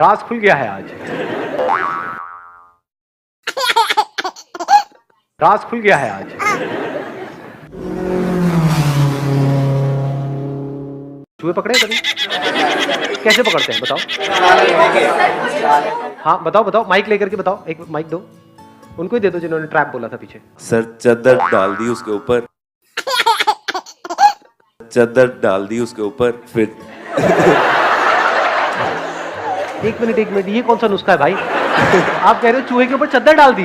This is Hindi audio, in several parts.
राज खुल गया है आज। राज खुल गया है आज। चूहे पकड़े कभी? कैसे पकड़ते हैं बताओ? हाँ बताओ बताओ, माइक लेकर के बताओ, एक माइक दो उनको ही दे दो जिन्होंने ट्रैप बोला था पीछे। सर चादर डाल दी उसके ऊपर, चादर डाल दी उसके ऊपर, फिर एक मिनट, ये कौन सा नुस्खा है भाई? आप कह रहे हो चूहे के ऊपर चादर डाल दी?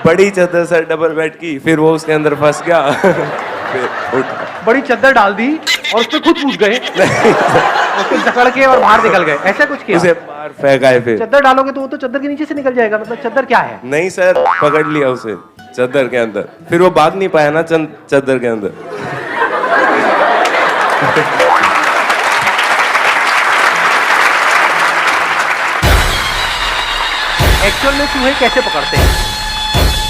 बड़ी चादर सर डबल बेड की, फिर वो उसके अंदर फंस गया। फिर उठ बड़ी चादर डाल दी और उस पर खुद कूद गए, उसको जकड़ के और बाहर निकल गए, ऐसा कुछ किया? उसे बाहर फेंकाए। फिर चादर डालोगे तो वो तो चादर के नीचे से निकल जाएगा, मतलब चादर क्या है? नहीं सर, पकड़ लिया उसे चादर के अंदर, फिर वो भाग नहीं पाया ना चादर के अंदर। एक्चुअल में चूहे कैसे पकड़ते हैं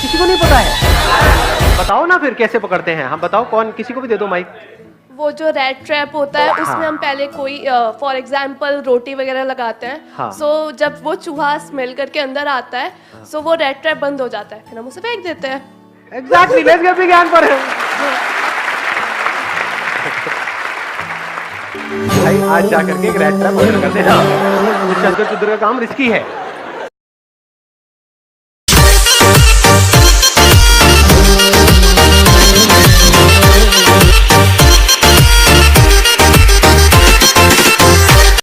किसी को नहीं पता है? बताओ ना फिर कैसे पकड़ते हैं, हम बताओ, कौन, किसी को भी दे दो माइक। वो जो रेड ट्रैप होता है उसमें हाँ। हम पहले कोई फॉर एग्जांपल रोटी वगैरह लगाते हैं। हाँ। सो जब वो चूहा स्मेल करके अंदर आता है सो वो रेड ट्रैप बंद हो जाता है, फिर हम उसे फेंक देते हैं। एग्जैक्टली, लेट्स गेट विज्ञान पर। भाई आज जाकर के एक रेड ट्रैप ओपन करते हैं। चादर चुदर का काम रिस्की है।